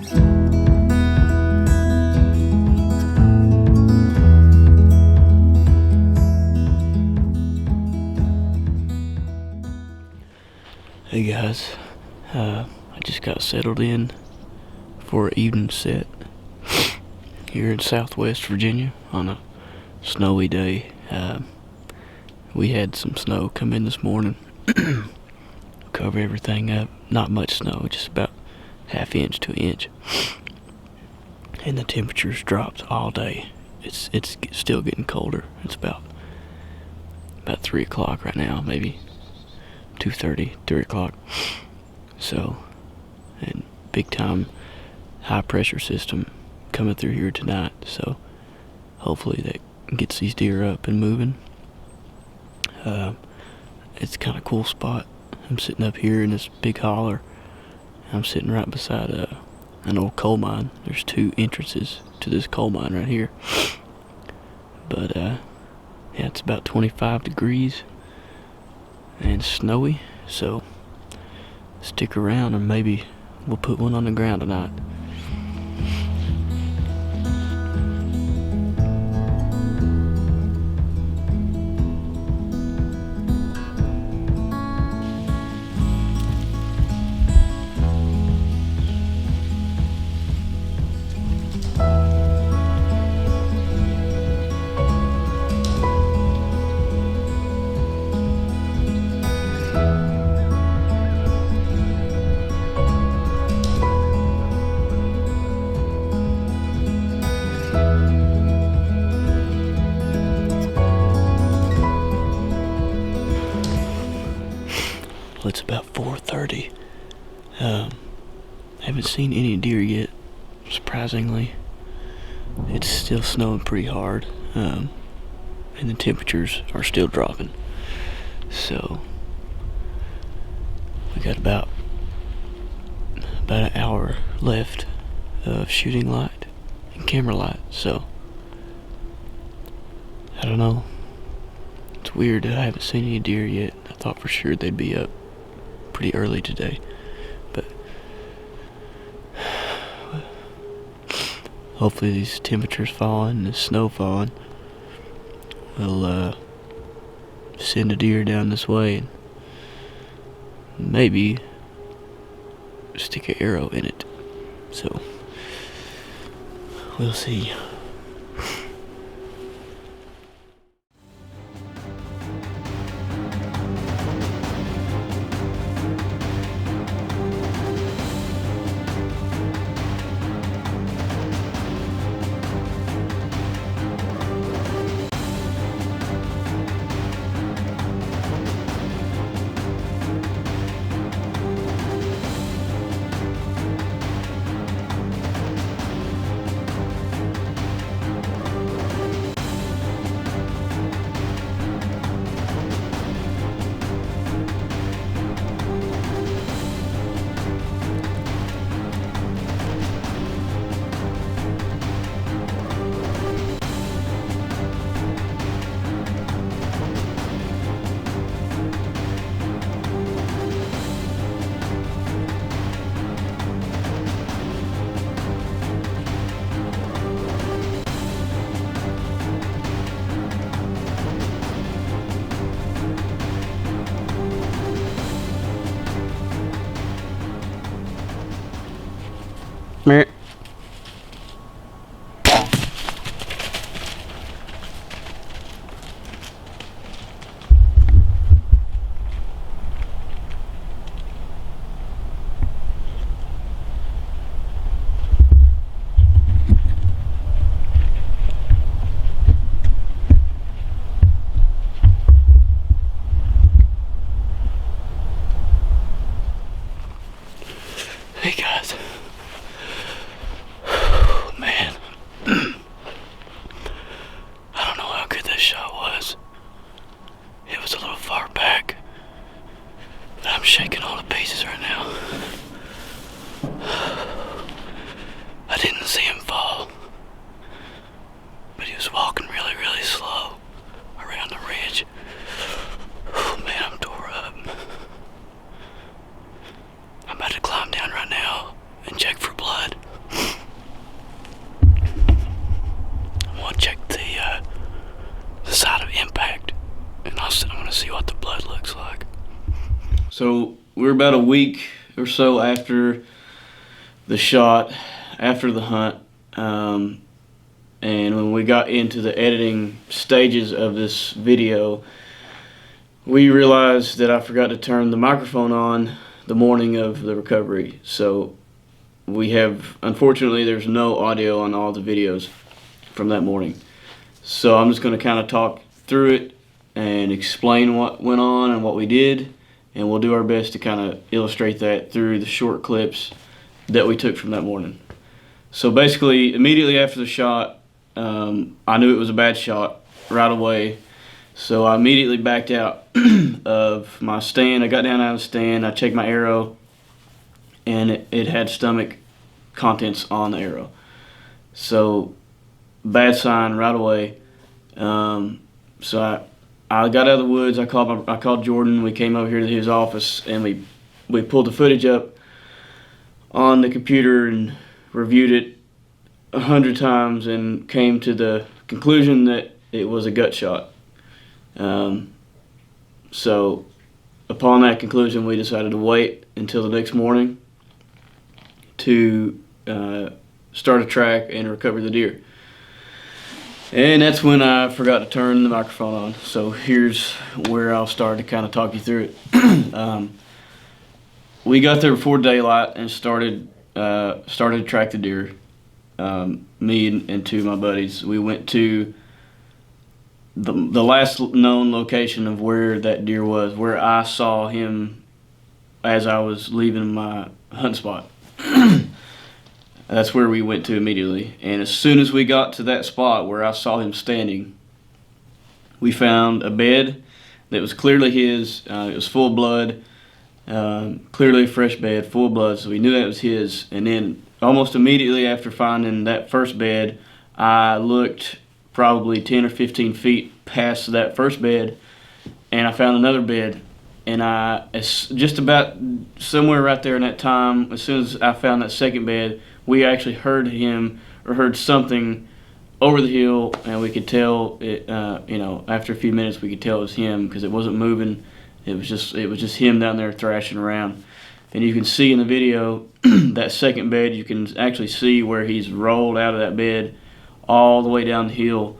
Hey guys, I just got settled in for an evening set here in Southwest Virginia on a snowy day. We had some snow come in this morning, cover everything up. Not much snow, just about half inch to an inch, and the temperatures dropped all day. It's still getting colder. It's about 3 o'clock right now, maybe 2:30, 3 o'clock. So, and big time high pressure system coming through here tonight. So hopefully that gets these deer up and moving. It's kind of cool spot. I'm sitting up here in this big holler. I'm sitting right beside an old coal mine. There's two entrances to this coal mine right here. But yeah, it's about 25 degrees and snowy, so stick around and maybe we'll put one on the ground tonight. Well, it's about 4:30. Haven't seen any deer yet, surprisingly. It's still snowing pretty hard, and the temperatures are still dropping. So we got about an hour left of shooting light and camera light. So I don't know. It's weird that I haven't seen any deer yet. I thought for sure they'd be up pretty early today, but hopefully these temperatures falling and the snow falling will send a deer down this way and maybe stick an arrow in it. So we'll see. Meh. Hey guys, So we're about a week or so after the shot, after the hunt, and when we got into the editing stages of this video, we realized that I forgot to turn the microphone on the morning of the recovery. So unfortunately, there's no audio on all the videos from that morning. So I'm just going to kind of talk through it and explain what went on and what we did, and we'll do our best to kind of illustrate that through the short clips that we took from that morning. So basically, immediately after the shot, I knew it was a bad shot right away. So I immediately backed out of my stand. I got down out of the stand, I checked my arrow, and it had stomach contents on the arrow. So bad sign right away. So I got out of the woods. I called Jordan. We came over here to his office, and we pulled the footage up on the computer and reviewed it 100 times and came to the conclusion that it was a gut shot. So upon that conclusion, we decided to wait until the next morning to start a track and recover the deer. And that's when I forgot to turn the microphone on. So here's where I'll start to kind of talk you through it. We got there before daylight and started to track the deer. Me and two of my buddies. We went to the last known location of where that deer was, where I saw him as I was leaving my hunt spot. That's where we went to immediately. And as soon as we got to that spot where I saw him standing, we found a bed that was clearly his. It was full of blood, clearly a fresh bed, full of blood, so we knew that was his. And then almost immediately after finding that first bed, I looked probably 10 or 15 feet past that first bed, and I found another bed. And just about somewhere right there in that time, as soon as I found that second bed, we actually heard him or heard something over the hill, and we could tell it. After a few minutes, we could tell it was him because it wasn't moving. It was just him down there thrashing around. And you can see in the video that second bed. You can actually see where he's rolled out of that bed all the way down the hill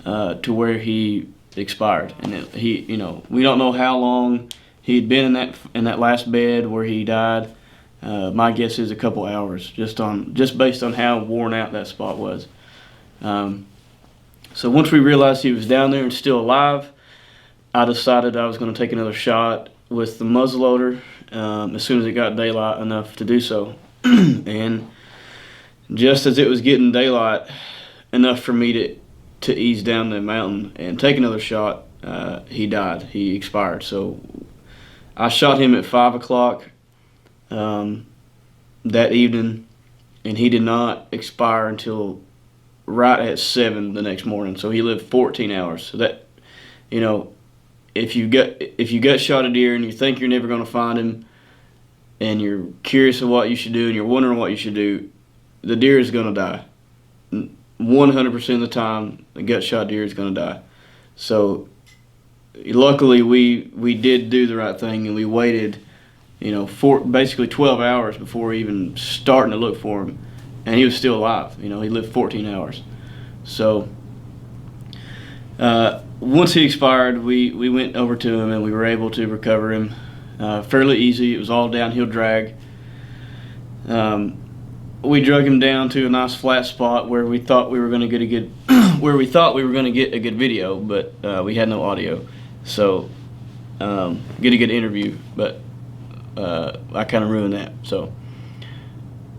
to where he expired. And we don't know how long he'd been in that last bed where he died. My guess is a couple hours, just based on how worn out that spot was. So once we realized he was down there and still alive, I decided I was going to take another shot with the muzzleloader as soon as it got daylight enough to do so. And just as it was getting daylight enough for me to ease down the mountain and take another shot, he died. He expired. So I shot him at 5 o'clock that evening, and he did not expire until right at 7 the next morning. So he lived 14 hours. So that, if you gut shot a deer and you think you're never going to find him, and you're curious of what you should do and you're wondering what you should do, the deer is going to die. 100% of the time, the gut shot deer is going to die. So luckily we did do the right thing, and we waited basically 12 hours before even starting to look for him, and he was still alive. He lived 14 hours. So once he expired, we went over to him and we were able to recover him fairly easy. It was all downhill drag. We drug him down to a nice flat spot where we thought we were going to get a good video, but we had no audio. So get a good interview, but I kind of ruined that.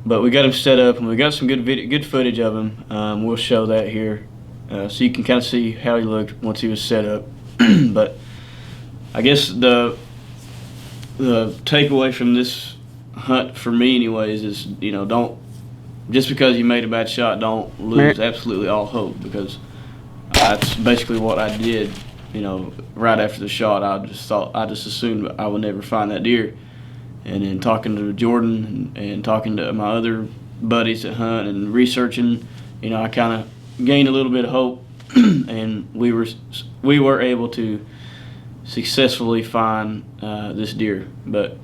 But we got him set up, and we got some good footage of him. We'll show that here, so you can kind of see how he looked once he was set up. But I guess the takeaway from this hunt for me, anyways, is don't, just because you made a bad shot, don't lose absolutely all hope, because that's basically what I did. Right after the shot, I just assumed I would never find that deer. And then talking to Jordan and talking to my other buddies that hunt and researching, I kind of gained a little bit of hope, and we were able to successfully find this deer. But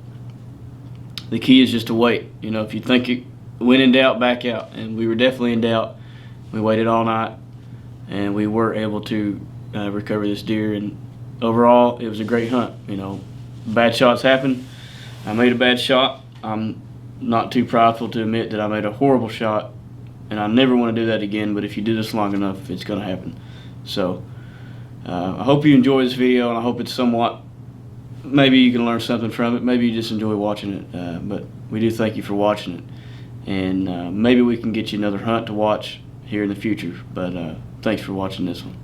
the key is just to wait. You know, if you think it, when in doubt, back out. And we were definitely in doubt. We waited all night, and we were able to recover this deer. And overall, it was a great hunt. You know, bad shots happen. I made a bad shot. I'm not too prideful to admit that I made a horrible shot, and I never want to do that again. But if you do this long enough, it's going to happen. So I hope you enjoy this video, and I hope it's somewhat, maybe you can learn something from it. Maybe you just enjoy watching it. But we do thank you for watching it, and maybe we can get you another hunt to watch here in the future. But thanks for watching this one.